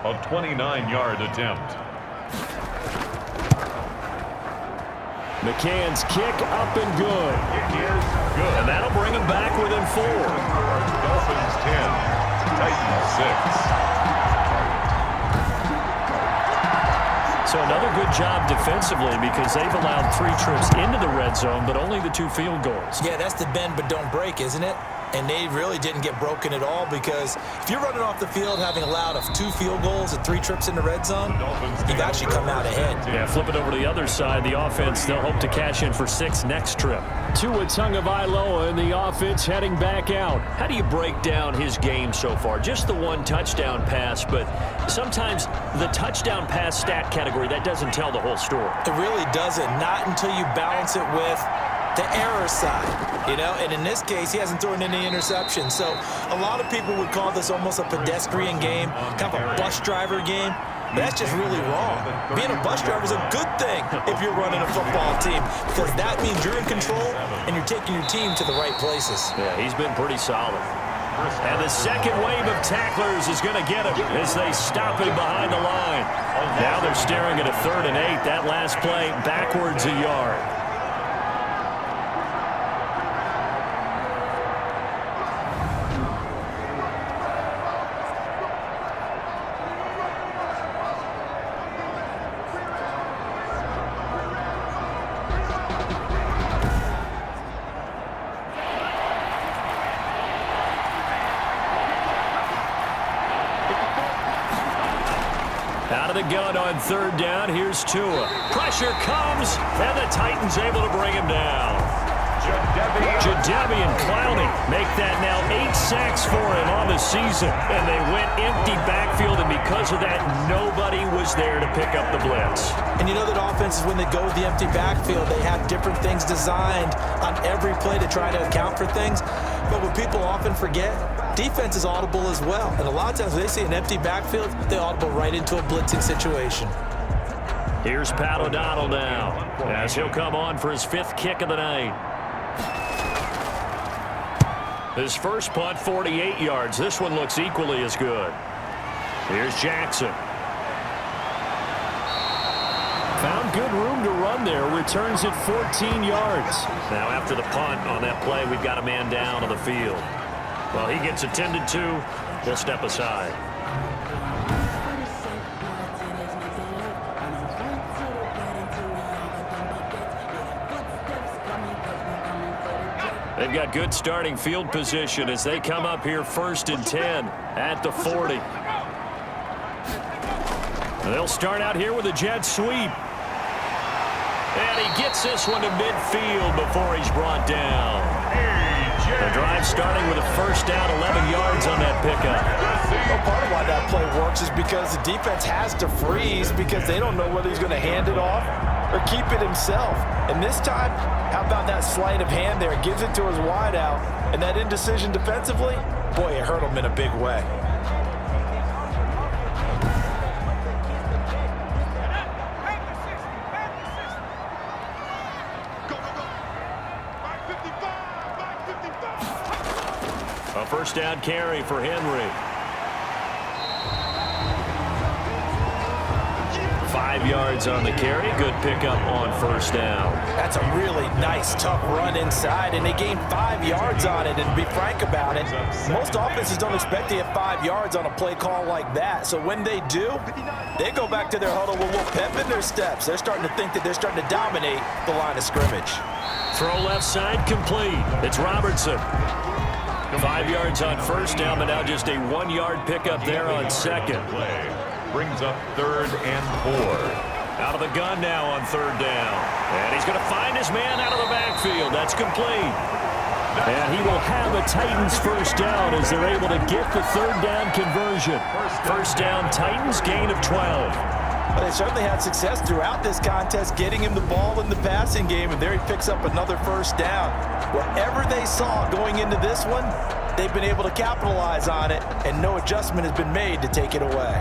S3: A 29-yard attempt.
S2: McCann's kick up and good.
S3: It is good.
S2: And that'll bring him back within 4.
S3: Dolphins 10, Titans 6.
S2: So another good job defensively because they've allowed 3 trips into the red zone, but only the 2 field goals.
S1: Yeah, that's the bend but don't break, isn't it? And they really didn't get broken at all because if you're running off the field having allowed 2 field goals and 3 trips in the red zone, you've actually come out ahead.
S2: Yeah, flip it over to the other side. The offense, they'll hope to cash in for 6 next trip. Tua Tagovailoa in the offense heading back out. How do you break down his game so far? Just the 1 touchdown pass, but sometimes the touchdown pass stat category, that doesn't tell the whole story.
S1: It really doesn't. Not until you balance it with the error side, you know, and in this case, he hasn't thrown any interceptions. So a lot of people would call this almost a pedestrian game, kind of a bus driver game. But that's just really wrong. Being a bus driver is a good thing if you're running a football team because that means you're in control and you're taking your team to the right places.
S2: Yeah, he's been pretty solid. And the second wave of tacklers is going to get him as they stop him behind the line. Now they're staring at a 3rd and 8. That last play backwards a yard. Out of the gun on 3rd down. Here's Tua. Pressure comes, and the Titans able to bring him down. Jadeveon Clowney make that now 8 sacks for him on the season. And they went empty backfield, and because of that, nobody was there to pick up the blitz.
S1: And you know that offenses, when they go with the empty backfield, they have different things designed on every play to try to account for things. But what people often forget, defense is audible as well. And a lot of times when they see an empty backfield, they audible right into a blitzing situation.
S2: Here's Pat O'Donnell now, as he'll come on for his 5th kick of the night. His first punt, 48 yards. This one looks equally as good. Here's Jackson. Found good room to run there. Returns it 14 yards. Now after the punt on that play, we've got a man down on the field. Well, he gets attended to. We'll step aside. They've got good starting field position as they come up here 1st and 10 at the 40. They'll start out here with a jet sweep. And he gets this one to midfield before he's brought down. The drive starting with a 1st down, 11 yards on that pickup.
S1: Well, part of why that play works is because the defense has to freeze because they don't know whether he's going to hand it off or keep it himself. And this time, how about that sleight of hand there? Gives it to his wideout. And that indecision defensively, boy, it hurt him in a big way.
S2: A 1st down carry for Henry. 5 yards on the carry. Good pickup on 1st down.
S1: That's a really nice, tough run inside, and they gained 5 yards on it. And to be frank about it, most offenses don't expect to get 5 yards on a play call like that. So when they do, they go back to their huddle with a little pep in their steps. They're starting to think that they're starting to dominate the line of scrimmage.
S2: Throw left side complete. It's Robertson. 5 yards on 1st down, but now just a 1-yard pickup there on 2nd.
S3: Brings up 3rd and 4.
S2: Out of the gun now on 3rd down. And he's going to find his man out of the backfield. That's complete. And he will have a Titans 1st down as they're able to get the 3rd down conversion. 1st down, Titans gain of 12.
S1: Well, they certainly had success throughout this contest getting him the ball in the passing game, and there he picks up another 1st down. Whatever they saw going into this one, they've been able to capitalize on it, and no adjustment has been made to take it away.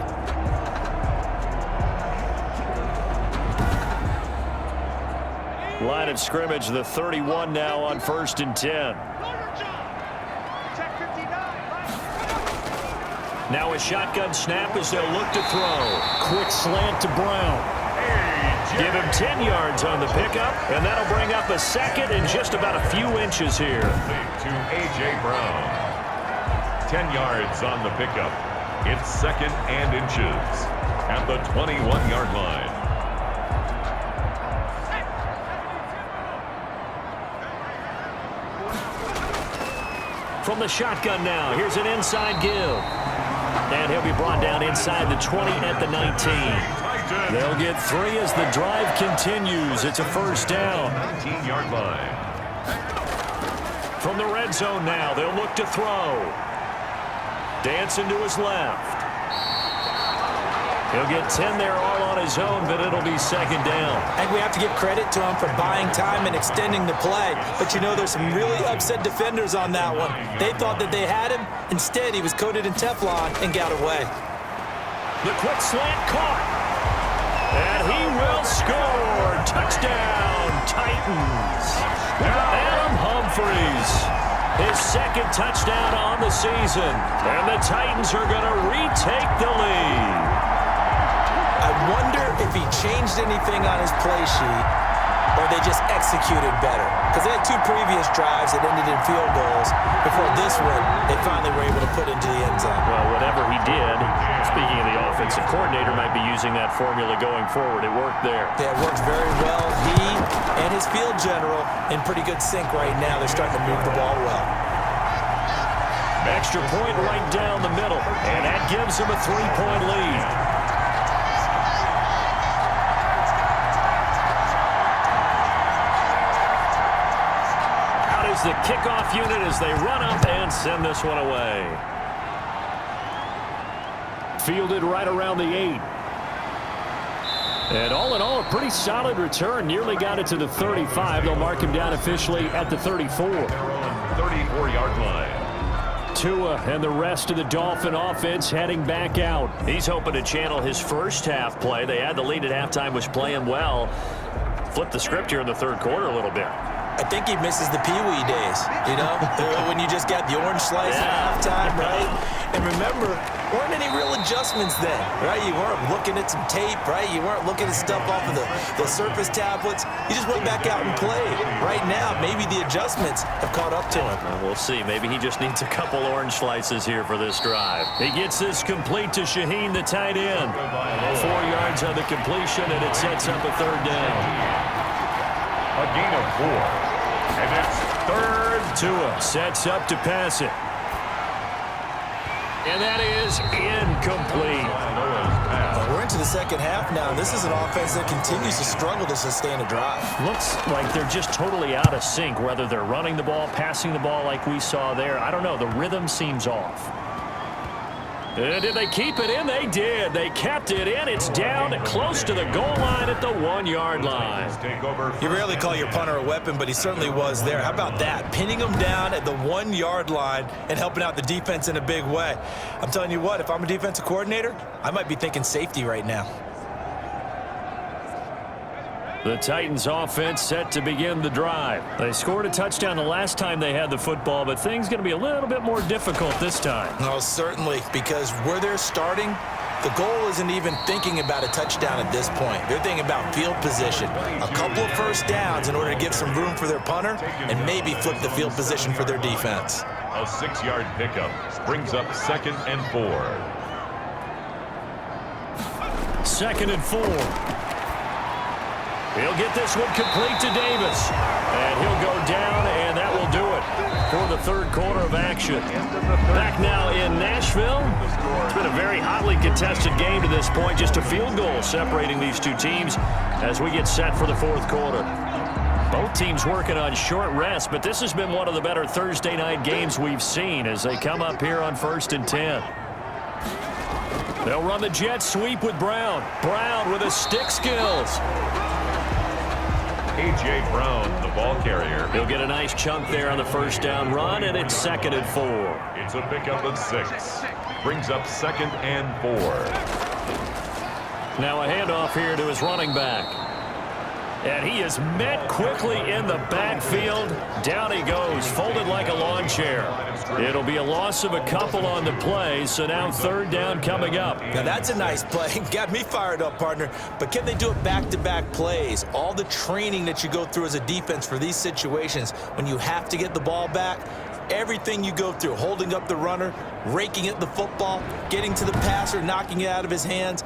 S2: Line of scrimmage, the 31 now on 1st and 10. Now a shotgun snap as they'll look to throw. Quick slant to Brown. Give him 10 yards on the pickup, and that'll bring up a 2nd and just about a few inches here.
S3: To A.J. Brown. 10 yards on the pickup. It's 2nd and inches at the 21-yard line.
S2: From the shotgun now, here's an inside give. And he'll be brought down inside the 20 at the 19. They'll get 3 as the drive continues. It's a 1st down.
S3: 19-yard line.
S2: From the red zone now, they'll look to throw. Dancing to his left. He'll get 10 there all on his own, but it'll be 2nd down.
S1: I think we have to give credit to him for buying time and extending the play. But, you know, there's some really upset defenders on that one. They thought that they had him. Instead, he was coated in Teflon and got away.
S2: The quick slant caught. And he will score. Touchdown, Titans. Adam Humphries. his second touchdown on the season. And the Titans are going to retake the lead.
S1: I wonder if he changed anything on his play sheet or they just executed better. Because they had 2 previous drives that ended in field goals. Before this one, they finally were able to put into the end zone.
S2: Well, whatever he did, speaking of the offensive coordinator, might be using that formula going forward. It worked there.
S1: Yeah, it works very well. He and his field general in pretty good sync right now. They're starting to move the ball well.
S2: Extra point right down the middle, and that gives him a 3-point lead. Out is the kickoff unit as they run up and send this one away. Fielded right around the 8. And all in all, a pretty solid return. Nearly got it to the 35. They'll mark him down officially at the 34.
S3: 34-yard line.
S2: Tua and the rest of the Dolphin offense heading back out. He's hoping to channel his first half play. They had the lead at halftime, was playing well. Flip the script here in the third quarter a little bit.
S1: I think he misses the Pee-wee days, you know, when you just got the orange slice at halftime, right? And remember, weren't any real adjustments then, right? You weren't looking at some tape, right? You weren't looking at stuff off of the Surface tablets. You just went back out and played. Right now, maybe the adjustments have caught up to him.
S2: Well, we'll see. Maybe he just needs a couple orange slices here for this drive. He gets this complete to Shaheen, the tight end. 4 yards on the completion, and it sets up a third down.
S3: A gain of 4. And it's third.
S2: Tua sets up to pass it. And that is incomplete.
S1: We're into the second half now. This is an offense that continues to struggle to sustain a drive.
S2: Looks like they're just totally out of sync, whether they're running the ball, passing the ball like we saw there. I don't know. The rhythm seems off. Did they keep it in? They did. They kept it in. It's down close to the goal line at the 1-yard line.
S1: You rarely call your punter a weapon, but he certainly was there. How about that? Pinning him down at the 1-yard line and helping out the defense in a big way. I'm telling you what, if I'm a defensive coordinator, I might be thinking safety right now.
S2: The Titans offense set to begin the drive. They scored a touchdown the last time they had the football, but things going to be a little bit more difficult this time.
S1: No, certainly, because where they're starting, the goal isn't even thinking about a touchdown at this point. They're thinking about field position. A couple of first downs in order to give some room for their punter and maybe flip the field position for their defense.
S3: A 6-yard pickup brings up 2nd and 4.
S2: 2nd and 4. He'll get this one complete to Davis. And he'll go down, and that will do it for the third quarter of action. Back now in Nashville. It's been a very hotly contested game to this point. Just a field goal separating these two teams as we get set for the fourth quarter. Both teams working on short rest, but this has been one of the better Thursday night games we've seen as they come up here on 1st and 10. They'll run the jet sweep with Brown. Brown with his stick skills.
S3: A.J. Brown, the ball carrier.
S2: He'll get a nice chunk there on the first down run, and it's 2nd and 4.
S3: It's a pickup of 6. Brings up 2nd and 4.
S2: Now a handoff here to his running back. And he is met quickly in the backfield. Down he goes, folded like a lawn chair. It'll be a loss of a couple on the play, so now third down coming up.
S1: Now that's a nice play. Got me fired up, partner. But can they do it back-to-back plays? All the training that you go through as a defense for these situations, when you have to get the ball back, everything you go through, holding up the runner, raking at the football, getting to the passer, knocking it out of his hands,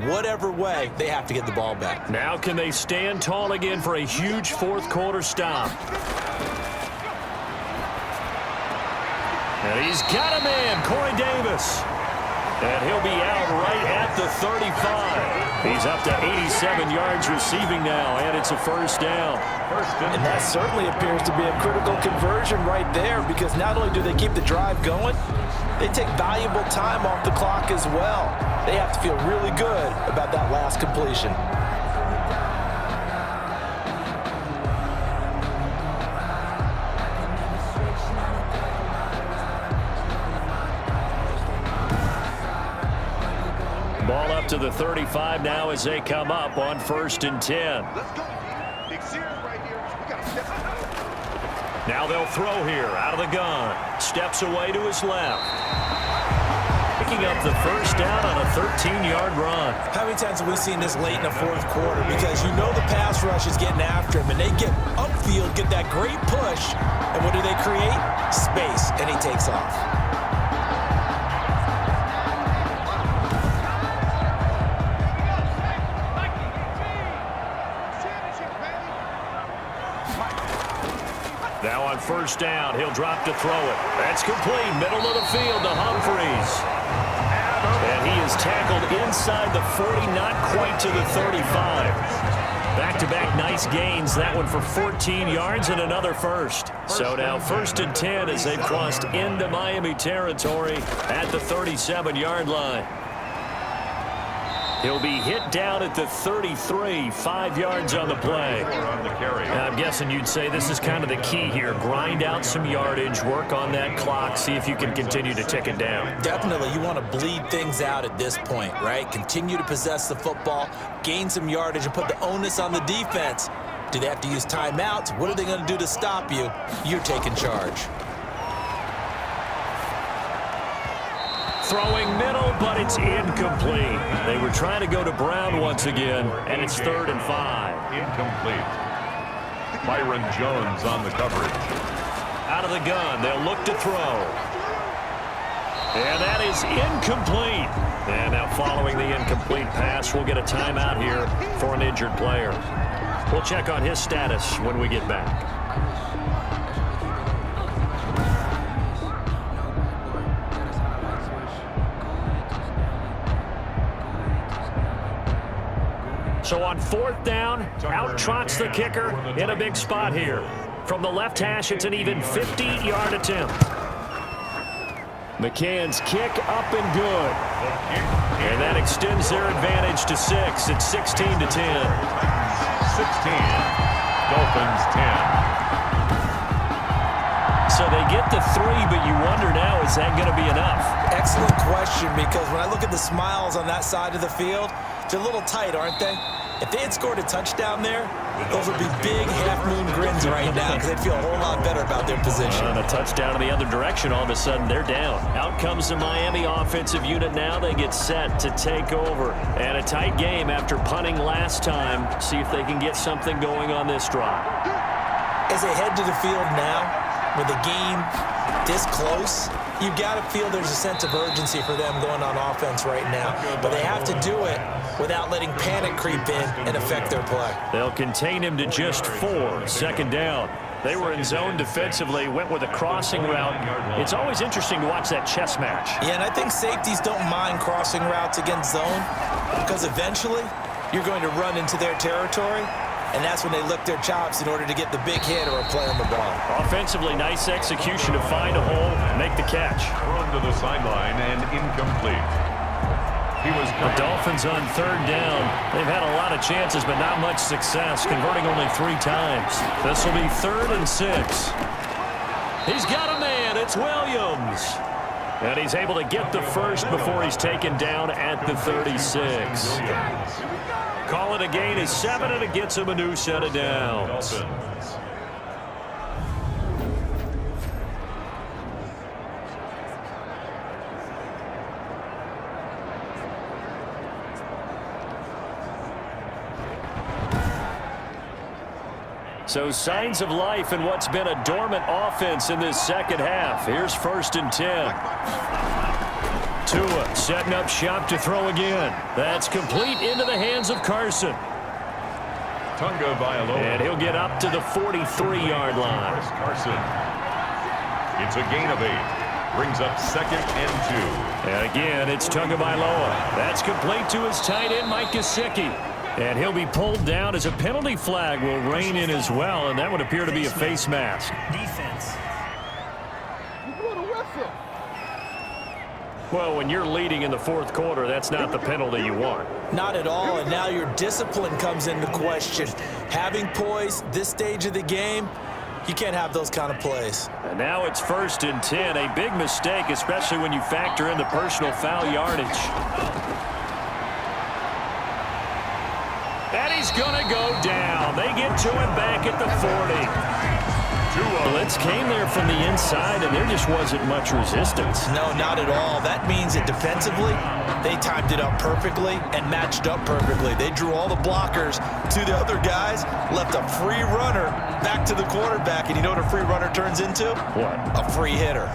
S1: whatever way, they have to get the ball back.
S2: Now can they stand tall again for a huge fourth quarter stop? And he's got a man, Corey Davis. And he'll be out right at the 35. He's up to 87 yards receiving now, and it's a first down.
S1: And that certainly appears to be a critical conversion right there, because not only do they keep the drive going, they take valuable time off the clock as well. They have to feel really good about that last completion.
S2: Ball up to the 35 now as they come up on 1st and 10.
S5: Let's go. Big series right here. We got to step up.
S2: Now Now they'll throw here out of the gun. Steps away to his left. Picking up the first down on a 13-yard run.
S1: How many times have we seen this late in the fourth quarter? Because you know the pass rush is getting after him, and they get upfield, get that great push, and what do they create? Space, and he takes off.
S2: Now on first down, he'll drop to throw it. That's complete, middle of the field to Humphries. And he is tackled inside the 40, not quite to the 35. Back-to-back nice gains, that one for 14 yards and another first. So now 1st and 10 as they've crossed into Miami territory at the 37-yard line. He'll be hit down at the 33, 5 yards on the play. I'm guessing you'd say this is kind of the key here. Grind out some yardage, work on that clock, see if you can continue to tick it down.
S1: Definitely, you want to bleed things out at this point, right? Continue to possess the football, gain some yardage, and put the onus on the defense. Do they have to use timeouts? What are they going to do to stop you? You're taking charge.
S2: Throwing middle, but it's incomplete. They were trying to go to Brown once again, and it's 3rd and 5.
S3: Incomplete. Byron Jones on the coverage.
S2: Out of the gun, they'll look to throw. And that is incomplete. And now following the incomplete pass, we'll get a timeout here for an injured player. We'll check on his status when we get back. So on 4th down, out trots the kicker in a big spot here. From the left hash, it's an even 50-yard attempt. McCann's kick up and good. And that extends their advantage to 6. It's 16 to 10.
S3: 16. Dolphins 10.
S2: So they get the 3, but you wonder now, is that going to be enough?
S1: Excellent question, because when I look at the smiles on that side of the field, they're a little tight, aren't they? If they had scored a touchdown there, those would be big half-moon grins right now because they'd feel a whole lot better about their position.
S2: On a touchdown in the other direction, all of a sudden they're down. Out comes the Miami offensive unit now. They get set to take over. And a tight game after punting last time. See if they can get something going on this drive.
S1: As they head to the field now, with the game this close, you've got to feel there's a sense of urgency for them going on offense right now. But they have to do it without letting panic creep in and affect their play.
S2: They'll contain him to just 4. 2nd down. They were in zone defensively, went with a crossing route. It's always interesting to watch that chess match.
S1: Yeah, and I think safeties don't mind crossing routes against zone because eventually you're going to run into their territory, and that's when they lick their chops in order to get the big hit or a play on the ball.
S2: Offensively, nice execution to find a hole, make the catch.
S3: Run to the sideline and incomplete.
S2: The Dolphins on 3rd down. They've had a lot of chances, but not much success, converting only 3 times. This will be 3rd and 6. He's got a man. It's Williams. And he's able to get the first before he's taken down at the 36. Call it a gain of 7, and it gets him a new set of downs. So signs of life in what's been a dormant offense in this second half. Here's 1st and 10. Tua setting up shop to throw again. That's complete into the hands of Carson. And he'll get up to the 43-yard line.
S3: Carson. It's a gain of 8. Brings up 2nd and 2.
S2: And again, it's Tagovailoa. That's complete to his tight end, Mike Gesicki. And he'll be pulled down as a penalty flag will rein in as well, and that would appear to be a face mask.
S5: Defense.
S2: Well, when you're leading in the 4th quarter, that's not the penalty you want.
S1: Not at all, and now your discipline comes into question. Having poise this stage of the game, you can't have those kind of plays.
S2: And now it's 1st and 10, a big mistake, especially when you factor in the personal foul yardage. And he's going to go down. They get to him back at the 40. Blitz came there from the inside, and there just wasn't much resistance.
S1: No, not at all. That means that defensively, they timed it up perfectly and matched up perfectly. They drew all the blockers to the other guys, left a free runner back to the quarterback, and you know what a free runner turns into?
S2: What?
S1: A free hitter.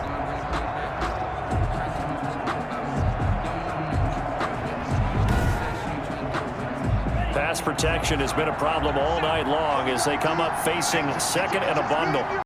S2: Pass protection has been a problem all night long as they come up facing second and a bundle.